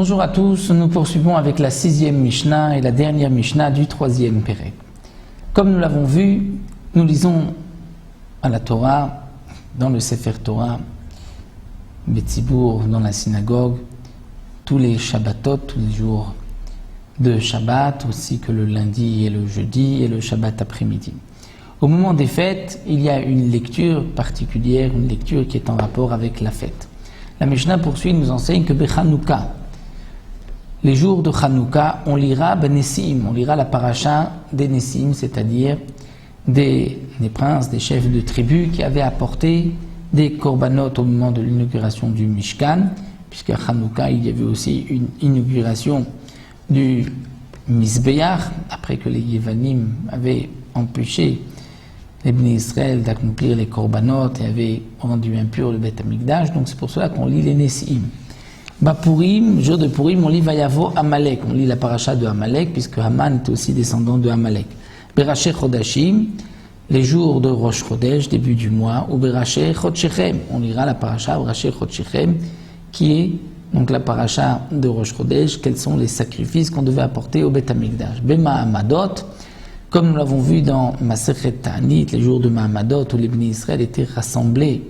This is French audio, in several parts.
Bonjour à tous, nous poursuivons avec la 6e Mishnah et la dernière Mishnah du 3e Pérec. Comme nous l'avons vu, nous lisons à la Torah, dans le Sefer Torah, Betzibour, dans la synagogue, tous les Shabbatot, tous les jours de Shabbat, aussi que le lundi et le jeudi et le Shabbat après-midi. Au moment des fêtes, il y a une lecture particulière, une lecture qui est en rapport avec la fête. La Mishnah poursuit, nous enseigne que Bechanouka, les jours de Hanouka, on lira Nessim, on lira la paracha des Nessim, c'est-à-dire des princes, des chefs de tribus qui avaient apporté des korbanot au moment de l'inauguration du Mishkan, puisqu'à Hanouka, il y avait aussi une inauguration du Mizbeach, après que les Yevanim avaient empêché les Bnei Israël d'accomplir les korbanot et avaient rendu impur le Beth Amikdash, donc c'est pour cela qu'on lit les Nessim. Bapurim, jour de Purim, on lit Vayavo Amalek, on lit la paracha de Amalek, puisque Haman est aussi descendant de Amalek. Beraché Chodashim, les jours de Rosh Chodesh, début du mois, ou Beraché Chodshechem, on lira la paracha Beraché Chodshechem, qui est donc la paracha de Rosh Chodesh, quels sont les sacrifices qu'on devait apporter au Beth Amikdash. Bema Hamadot, comme nous l'avons vu dans Masechet Ta'anit, les jours de Mahamadot, où les Bnei Israël étaient rassemblés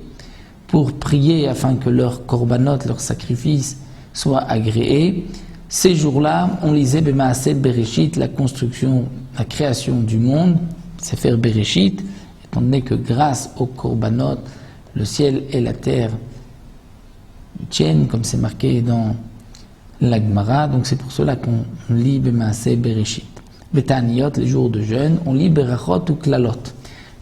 pour prier afin que leurs korbanot, leurs sacrifices soient agréés. Ces jours-là, on lisait Bemaaset Bereshit, la construction, la création du monde, Sefer Bereshit, étant donné que grâce aux korbanot, le ciel et la terre tiennent, comme c'est marqué dans la Gemara, donc c'est pour cela qu'on lit Bemaaset Bereshit. Betaniot, les jours de jeûne, on lit Berachot ou Klalot.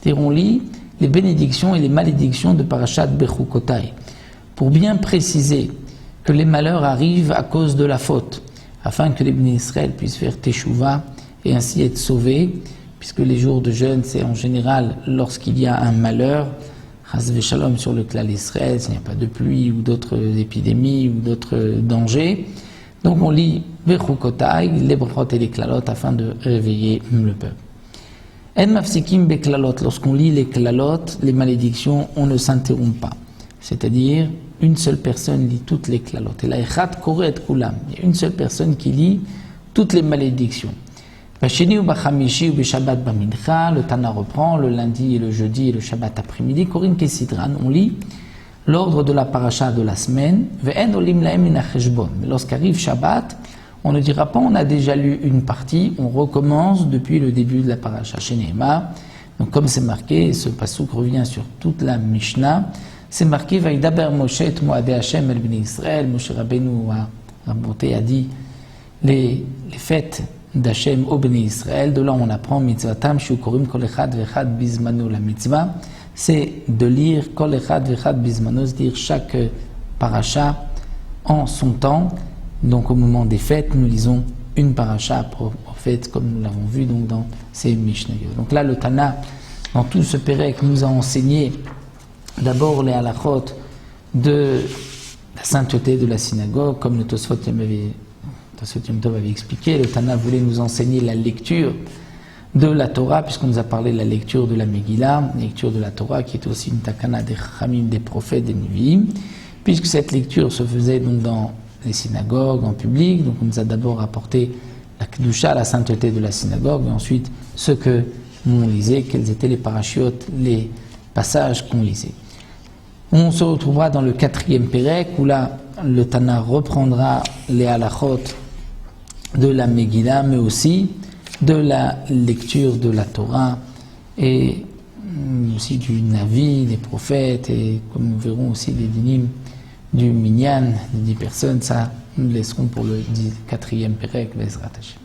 C'est-à-dire on lit les bénédictions et les malédictions de Parashat Bechukotai, pour bien préciser que les malheurs arrivent à cause de la faute, afin que les Bnei Israël puissent faire Teshuvah et ainsi être sauvés, puisque les jours de jeûne, c'est en général lorsqu'il y a un malheur, Chas v'Shalom sur le clan d'Israël, s'il n'y a pas de pluie ou d'autres épidémies ou d'autres dangers. Donc on lit Bechukotai, les brachot et les klalot, afin de réveiller le peuple. En mafsikim beklalot, lorsqu'on lit les klalot, les malédictions, on ne s'interrompt pas. C'est-à-dire, une seule personne lit toutes les klalot. Et là, echat koret kulam, il y a une seule personne qui lit toutes les malédictions. Basheni ou bachamishi ou beshabbat bamidcha, le Tana reprend, le lundi et le jeudi et le Shabbat après-midi, korin kesidran, on lit l'ordre de la paracha de la semaine, ve'en olim laem min hacheshbon. Mais lorsqu'arrive Shabbat, on ne dira pas on a déjà lu une partie, on recommence depuis le début de la paracha chez Nehema. Donc comme c'est marqué, ce pasuk revient sur toute la Mishnah, c'est marqué Vaïdaber Moshe et Moadé Hashem el Bnei Israël. Moshe Rabbeinu a dit les fêtes d'Hashem au Bnei Israël. De là on apprend mitzvatam shukorim kol echad vechad bizmano. La mitzvah, c'est de lire kol echad vechad bizmano, c'est-à-dire chaque paracha en son temps. Donc au moment des fêtes, nous lisons une paracha prophète, comme nous l'avons vu donc dans ces Mishnayot. Donc là, le Tana, dans tout ce Pérec, nous a enseigné d'abord les halachot de la sainteté de la synagogue, comme le Tosfot Yom Tov avait expliqué. Le Tana voulait nous enseigner la lecture de la Torah, puisqu'on nous a parlé de la lecture de la Megillah, la lecture de la Torah, qui est aussi une takana des Chachamim, des prophètes, des Nevi'im, puisque cette lecture se faisait donc dans les synagogues, en public. Donc on nous a d'abord apporté la kedusha, la sainteté de la synagogue, et ensuite ce que l'on lisait, quels étaient les parachutes, les passages qu'on lisait. On se retrouvera dans le 4e Pérec, où là le Tana reprendra les halachot de la Megillah, mais aussi de la lecture de la Torah et aussi du Navi, des prophètes, et comme nous verrons aussi les dinim du Minyan, des 10 personnes. Ça, nous laisserons pour le 4e Pérec, Bezrat Hashem.